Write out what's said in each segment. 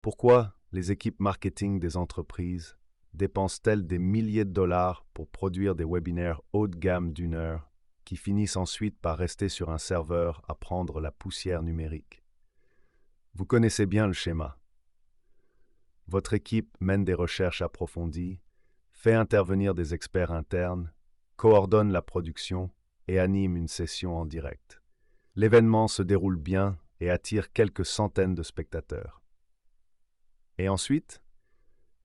Pourquoi les équipes marketing des entreprises dépensent-elles des milliers de dollars pour produire des webinaires haut de gamme d'une heure qui finissent ensuite par rester sur un serveur à prendre la poussière numérique? Vous connaissez bien le schéma. Votre équipe mène des recherches approfondies, fait intervenir des experts internes, coordonne la production et anime une session en direct. L'événement se déroule bien et attire quelques centaines de spectateurs. Et ensuite,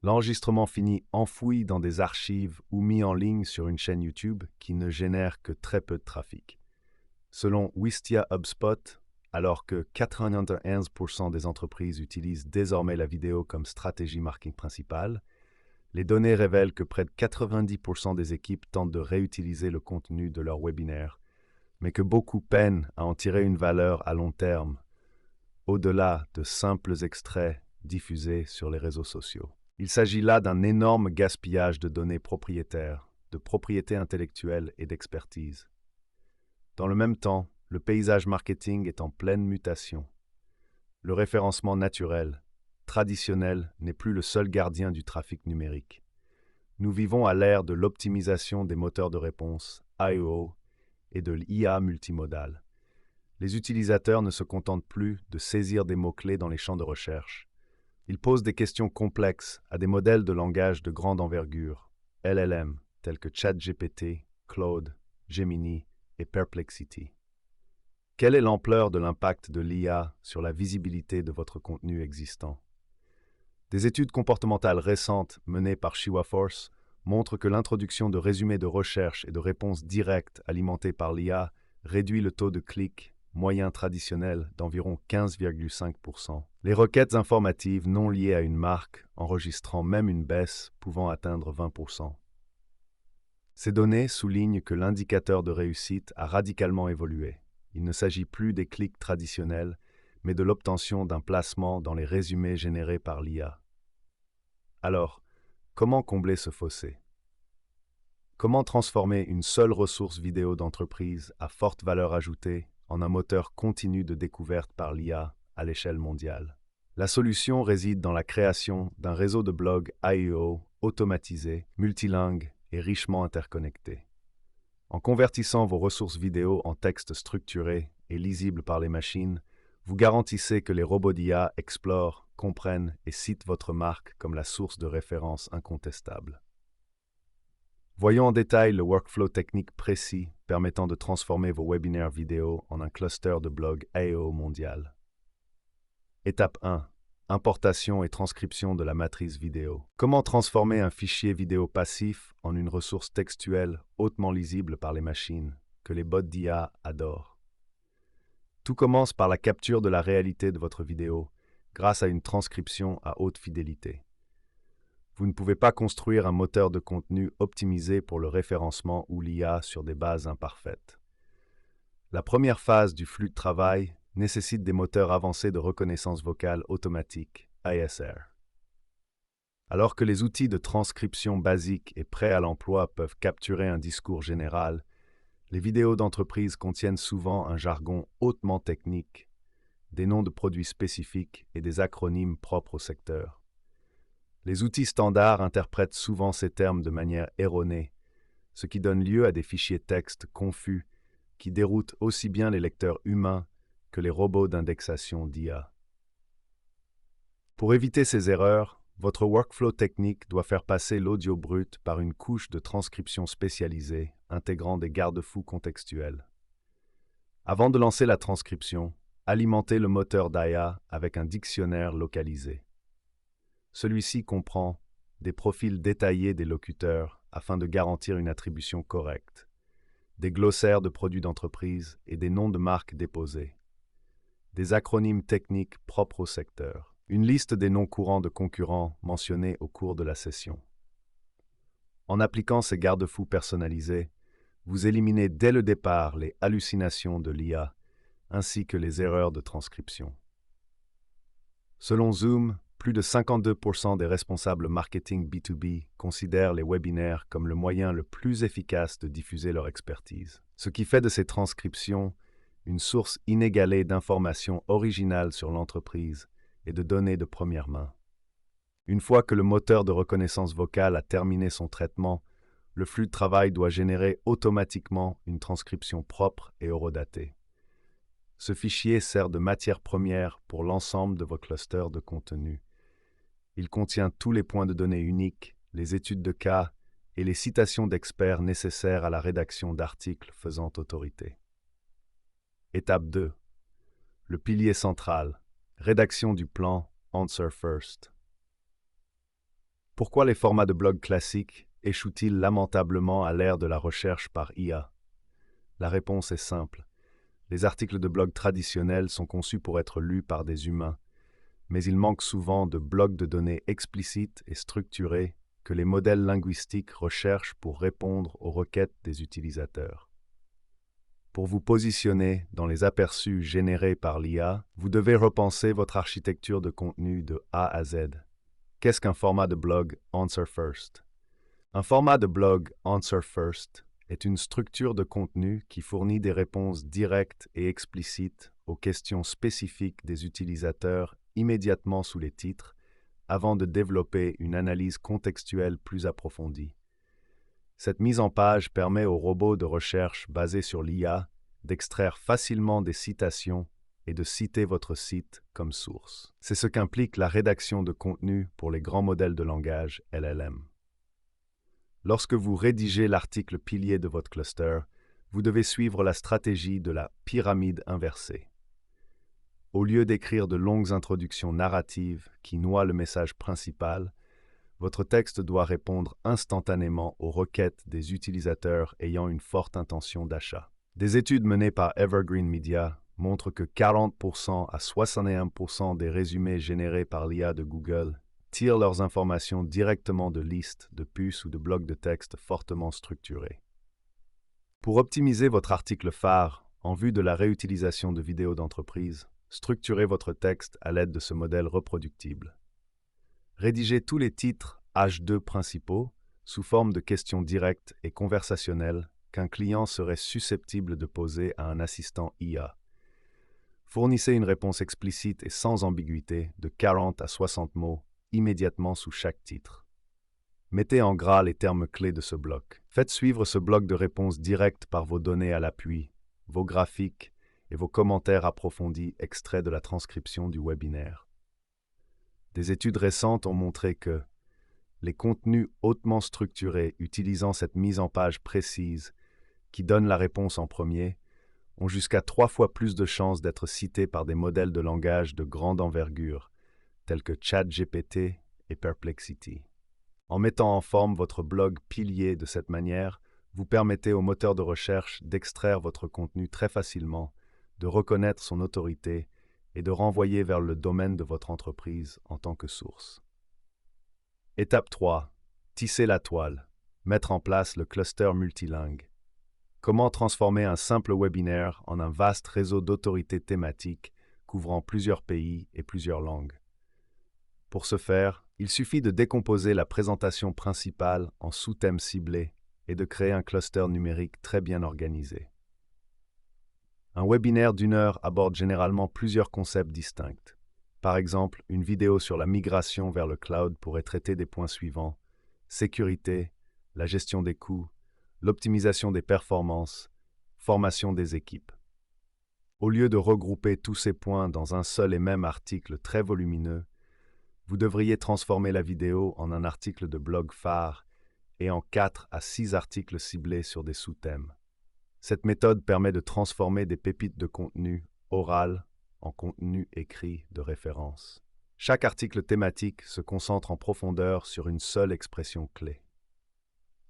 l'enregistrement finit enfoui dans des archives ou mis en ligne sur une chaîne YouTube qui ne génère que très peu de trafic. Selon Wistia HubSpot, alors que 91% des entreprises utilisent désormais la vidéo comme stratégie marketing principale, les données révèlent que près de 90% des équipes tentent de réutiliser le contenu de leur webinaire, mais que beaucoup peinent à en tirer une valeur à long terme, au-delà de simples extraits diffusés sur les réseaux sociaux. Il s'agit là d'un énorme gaspillage de données propriétaires, de propriété intellectuelle et d'expertise. Dans le même temps, le paysage marketing est en pleine mutation. Le référencement naturel, traditionnel, n'est plus le seul gardien du trafic numérique. Nous vivons à l'ère de l'optimisation des moteurs de réponse, AEO, et de l'IA multimodale. Les utilisateurs ne se contentent plus de saisir des mots-clés dans les champs de recherche. Ils posent des questions complexes à des modèles de langage de grande envergure, LLM, tels que ChatGPT, Claude, Gemini et Perplexity. Quelle est l'ampleur de l'impact de l'IA sur la visibilité de votre contenu existant? Des études comportementales récentes menées par Shiwa-Force montrent que l'introduction de résumés de recherche et de réponses directes alimentés par l'IA réduit le taux de clic moyen traditionnel d'environ 15,5%. Les requêtes informatives non liées à une marque enregistrant même une baisse pouvant atteindre 20%. Ces données soulignent que l'indicateur de réussite a radicalement évolué. Il ne s'agit plus des clics traditionnels, mais de l'obtention d'un placement dans les résumés générés par l'IA. Alors, comment combler ce fossé? Comment transformer une seule ressource vidéo d'entreprise à forte valeur ajoutée en un moteur continu de découverte par l'IA à l'échelle mondiale? La solution réside dans la création d'un réseau de blogs AEO automatisé, multilingue et richement interconnecté. En convertissant vos ressources vidéo en textes structurés et lisibles par les machines, vous garantissez que les robots d'IA explorent, comprennent et citent votre marque comme la source de référence incontestable. Voyons en détail le workflow technique précis permettant de transformer vos webinaires vidéo en un cluster de blogs AEO mondial. Étape 1. Importation et transcription de la matrice vidéo. Comment transformer un fichier vidéo passif en une ressource textuelle hautement lisible par les machines, que les bots d'IA adorent? Tout commence par la capture de la réalité de votre vidéo grâce à une transcription à haute fidélité. Vous ne pouvez pas construire un moteur de contenu optimisé pour le référencement ou l'IA sur des bases imparfaites. La première phase du flux de travail nécessite des moteurs avancés de reconnaissance vocale automatique, ASR. Alors que les outils de transcription basiques et prêts à l'emploi peuvent capturer un discours général, les vidéos d'entreprise contiennent souvent un jargon hautement technique, des noms de produits spécifiques et des acronymes propres au secteur. Les outils standards interprètent souvent ces termes de manière erronée, ce qui donne lieu à des fichiers texte confus qui déroutent aussi bien les lecteurs humains que les robots d'indexation d'IA. Pour éviter ces erreurs, votre workflow technique doit faire passer l'audio brut par une couche de transcription spécialisée intégrant des garde-fous contextuels. Avant de lancer la transcription, alimentez le moteur d'IA avec un dictionnaire localisé. Celui-ci comprend des profils détaillés des locuteurs afin de garantir une attribution correcte, des glossaires de produits d'entreprise et des noms de marques déposés, des acronymes techniques propres au secteur, une liste des noms courants de concurrents mentionnés au cours de la session. En appliquant ces garde-fous personnalisés, vous éliminez dès le départ les hallucinations de l'IA ainsi que les erreurs de transcription. Selon Zoom, plus de 52% des responsables marketing B2B considèrent les webinaires comme le moyen le plus efficace de diffuser leur expertise, ce qui fait de ces transcriptions une source inégalée d'informations originales sur l'entreprise et de données de première main. Une fois que le moteur de reconnaissance vocale a terminé son traitement, le flux de travail doit générer automatiquement une transcription propre et horodatée. Ce fichier sert de matière première pour l'ensemble de vos clusters de contenu. Il contient tous les points de données uniques, les études de cas et les citations d'experts nécessaires à la rédaction d'articles faisant autorité. Étape 2. Le pilier central. Rédaction du plan Answer First. Pourquoi les formats de blog classiques échouent-ils lamentablement à l'ère de la recherche par IA? La réponse est simple. Les articles de blog traditionnels sont conçus pour être lus par des humains, mais il manque souvent de blocs de données explicites et structurés que les modèles linguistiques recherchent pour répondre aux requêtes des utilisateurs. Pour vous positionner dans les aperçus générés par l'IA, vous devez repenser votre architecture de contenu de A à Z. Qu'est-ce qu'un format de blog Answer First? Un format de blog Answer First est une structure de contenu qui fournit des réponses directes et explicites aux questions spécifiques des utilisateurs immédiatement sous les titres, avant de développer une analyse contextuelle plus approfondie. Cette mise en page permet aux robots de recherche basés sur l'IA d'extraire facilement des citations et de citer votre site comme source. C'est ce qu'implique la rédaction de contenu pour les grands modèles de langage LLM. Lorsque vous rédigez l'article pilier de votre cluster, vous devez suivre la stratégie de la pyramide inversée. Au lieu d'écrire de longues introductions narratives qui noient le message principal, votre texte doit répondre instantanément aux requêtes des utilisateurs ayant une forte intention d'achat. Des études menées par Evergreen Media montrent que 40% à 61% des résumés générés par l'IA de Google tirent leurs informations directement de listes, de puces ou de blocs de texte fortement structurés. Pour optimiser votre article phare en vue de la réutilisation de vidéos d'entreprise, structurez votre texte à l'aide de ce modèle reproductible. Rédigez tous les titres H2 principaux sous forme de questions directes et conversationnelles qu'un client serait susceptible de poser à un assistant IA. Fournissez une réponse explicite et sans ambiguïté de 40 à 60 mots immédiatement sous chaque titre. Mettez en gras les termes clés de ce bloc. Faites suivre ce bloc de réponse directe par vos données à l'appui, vos graphiques et vos commentaires approfondis extraits de la transcription du webinaire. Des études récentes ont montré que les contenus hautement structurés utilisant cette mise en page précise qui donne la réponse en premier ont jusqu'à 3 fois plus de chances d'être cités par des modèles de langage de grande envergure, tels que ChatGPT et Perplexity. En mettant en forme votre blog pilier de cette manière, vous permettez au moteur de recherche d'extraire votre contenu très facilement, de reconnaître son autorité et de renvoyer vers le domaine de votre entreprise en tant que source. Étape 3. Tisser la toile. Mettre en place le cluster multilingue. Comment transformer un simple webinaire en un vaste réseau d'autorités thématiques couvrant plusieurs pays et plusieurs langues. Pour ce faire, il suffit de décomposer la présentation principale en sous-thèmes ciblés et de créer un cluster numérique très bien organisé. Un webinaire d'1 heure aborde généralement plusieurs concepts distincts. Par exemple, une vidéo sur la migration vers le cloud pourrait traiter des points suivants: sécurité, la gestion des coûts, l'optimisation des performances, formation des équipes. Au lieu de regrouper tous ces points dans un seul et même article très volumineux, vous devriez transformer la vidéo en un article de blog phare et en 4 à 6 articles ciblés sur des sous-thèmes. Cette méthode permet de transformer des pépites de contenu oral en contenu écrit de référence. Chaque article thématique se concentre en profondeur sur une seule expression clé.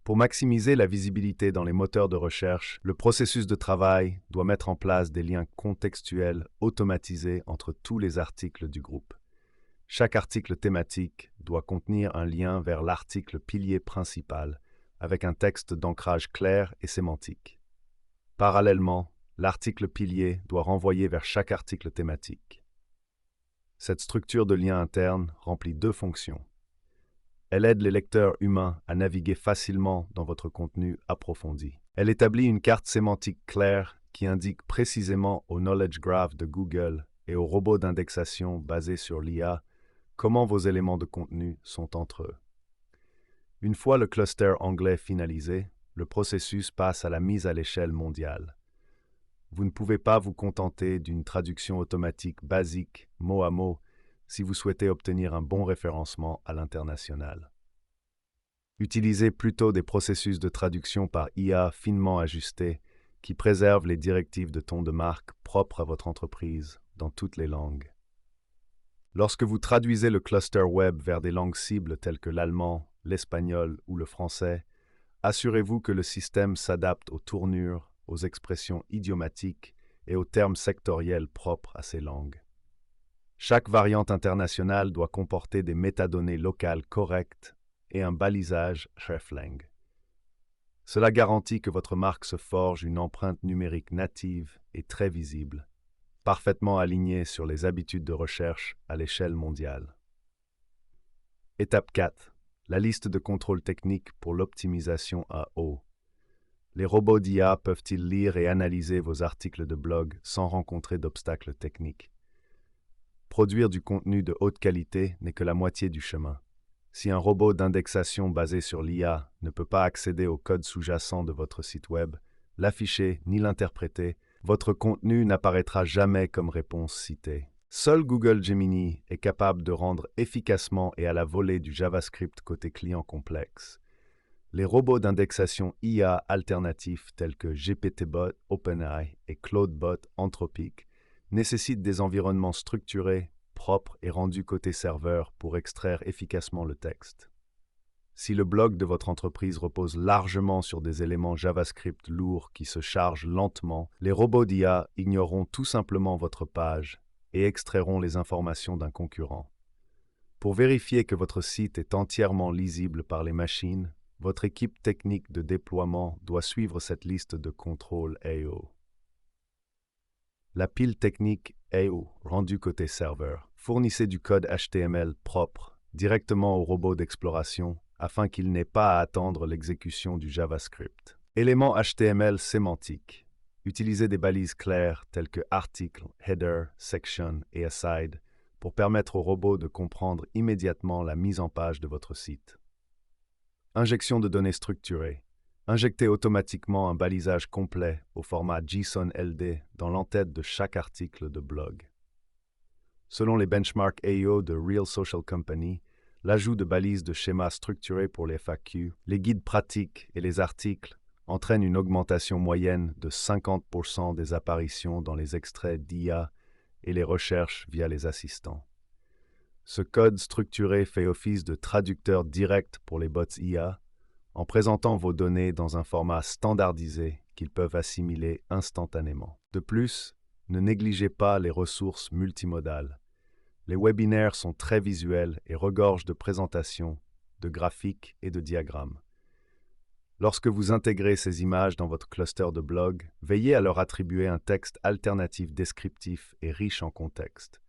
Pour maximiser la visibilité dans les moteurs de recherche, le processus de travail doit mettre en place des liens contextuels automatisés entre tous les articles du groupe. Chaque article thématique doit contenir un lien vers l'article pilier principal, avec un texte d'ancrage clair et sémantique. Parallèlement, l'article pilier doit renvoyer vers chaque article thématique. Cette structure de lien interne remplit 2 fonctions. Elle aide les lecteurs humains à naviguer facilement dans votre contenu approfondi. Elle établit une carte sémantique claire qui indique précisément au Knowledge Graph de Google et aux robots d'indexation basés sur l'IA, comment vos éléments de contenu sont entre eux. Une fois le cluster anglais finalisé, le processus passe à la mise à l'échelle mondiale. Vous ne pouvez pas vous contenter d'une traduction automatique basique, mot à mot, si vous souhaitez obtenir un bon référencement à l'international. Utilisez plutôt des processus de traduction par IA finement ajustés qui préservent les directives de ton de marque propres à votre entreprise dans toutes les langues. Lorsque vous traduisez le cluster web vers des langues cibles telles que l'allemand, l'espagnol ou le français, assurez-vous que le système s'adapte aux tournures, aux expressions idiomatiques et aux termes sectoriels propres à ces langues. Chaque variante internationale doit comporter des métadonnées locales correctes et un balisage hreflang. Cela garantit que votre marque se forge une empreinte numérique native et très visible, parfaitement alignée sur les habitudes de recherche à l'échelle mondiale. Étape 4. La liste de contrôles techniques pour l'optimisation à eau. Les robots d'IA peuvent-ils lire et analyser vos articles de blog sans rencontrer d'obstacles techniques? Produire du contenu de haute qualité n'est que la moitié du chemin. Si un robot d'indexation basé sur l'IA ne peut pas accéder au code sous-jacent de votre site web, l'afficher ni l'interpréter, votre contenu n'apparaîtra jamais comme réponse citée. Seul Google Gemini est capable de rendre efficacement et à la volée du JavaScript côté client complexe. Les robots d'indexation IA alternatifs tels que GPTBot, OpenAI et ClaudeBot Anthropic nécessitent des environnements structurés, propres et rendus côté serveur pour extraire efficacement le texte. Si le blog de votre entreprise repose largement sur des éléments JavaScript lourds qui se chargent lentement, les robots d'IA ignoreront tout simplement votre page et extrairont les informations d'un concurrent. Pour vérifier que votre site est entièrement lisible par les machines, votre équipe technique de déploiement doit suivre cette liste de contrôles AO. La pile technique AO, rendue côté serveur, fournissez du code HTML propre directement au robot d'exploration afin qu'il n'ait pas à attendre l'exécution du JavaScript. Éléments HTML sémantiques. Utilisez des balises claires telles que article, header, section et aside pour permettre au robot de comprendre immédiatement la mise en page de votre site. Injection de données structurées. Injectez automatiquement un balisage complet au format JSON LD dans l'entête de chaque article de blog. Selon les benchmarks AO de Real Social Company, l'ajout de balises de schémas structurés pour les FAQ, les guides pratiques et les articles entraîne une augmentation moyenne de 50% des apparitions dans les extraits d'IA et les recherches via les assistants. Ce code structuré fait office de traducteur direct pour les bots IA en présentant vos données dans un format standardisé qu'ils peuvent assimiler instantanément. De plus, ne négligez pas les ressources multimodales. Les webinaires sont très visuels et regorgent de présentations, de graphiques et de diagrammes. Lorsque vous intégrez ces images dans votre cluster de blog, veillez à leur attribuer un texte alternatif descriptif et riche en contexte.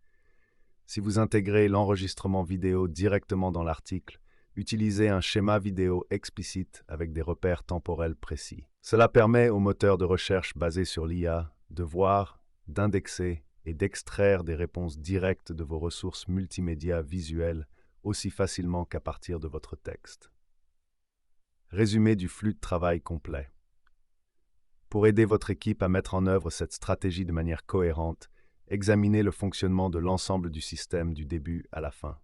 Si vous intégrez l'enregistrement vidéo directement dans l'article, utilisez un schéma vidéo explicite avec des repères temporels précis. Cela permet au moteur de recherche basé sur l'IA de voir, d'indexer et d'extraire des réponses directes de vos ressources multimédia visuelles aussi facilement qu'à partir de votre texte. Résumé du flux de travail complet. Pour aider votre équipe à mettre en œuvre cette stratégie de manière cohérente, examinez le fonctionnement de l'ensemble du système du début à la fin.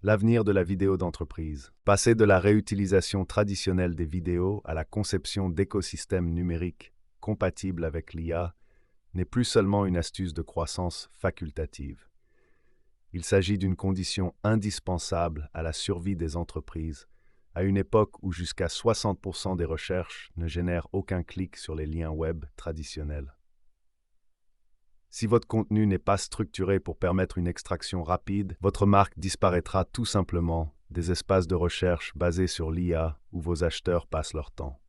L'avenir de la vidéo d'entreprise. Passer de la réutilisation traditionnelle des vidéos à la conception d'écosystèmes numériques compatibles avec l'IA n'est plus seulement une astuce de croissance facultative. Il s'agit d'une condition indispensable à la survie des entreprises, à une époque où jusqu'à 60% des recherches ne génèrent aucun clic sur les liens web traditionnels. Si votre contenu n'est pas structuré pour permettre une extraction rapide, votre marque disparaîtra tout simplement des espaces de recherche basés sur l'IA où vos acheteurs passent leur temps.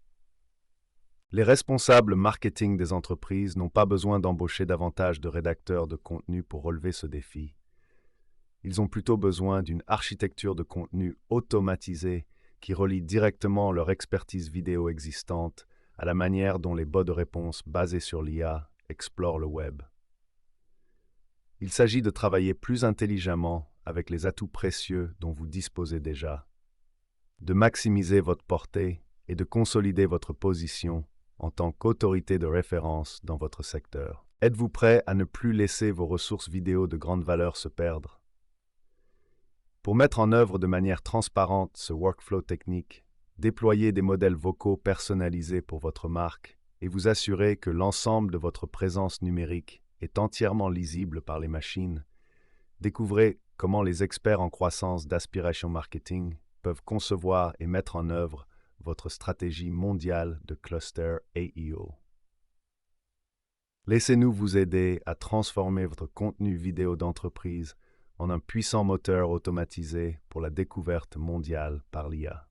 Les responsables marketing des entreprises n'ont pas besoin d'embaucher davantage de rédacteurs de contenu pour relever ce défi. Ils ont plutôt besoin d'une architecture de contenu automatisée qui relie directement leur expertise vidéo existante à la manière dont les bots de réponse basés sur l'IA explorent le web. Il s'agit de travailler plus intelligemment avec les atouts précieux dont vous disposez déjà, de maximiser votre portée et de consolider votre position en tant qu'autorité de référence dans votre secteur. Êtes-vous prêt à ne plus laisser vos ressources vidéo de grande valeur se perdre? Pour mettre en œuvre de manière transparente ce workflow technique, déployez des modèles vocaux personnalisés pour votre marque et vous assurez que l'ensemble de votre présence numérique est entièrement lisible par les machines. Découvrez comment les experts en croissance d'Aspiration Marketing peuvent concevoir et mettre en œuvre votre stratégie mondiale de cluster AEO. Laissez-nous vous aider à transformer votre contenu vidéo d'entreprise en un puissant moteur automatisé pour la découverte mondiale par l'IA.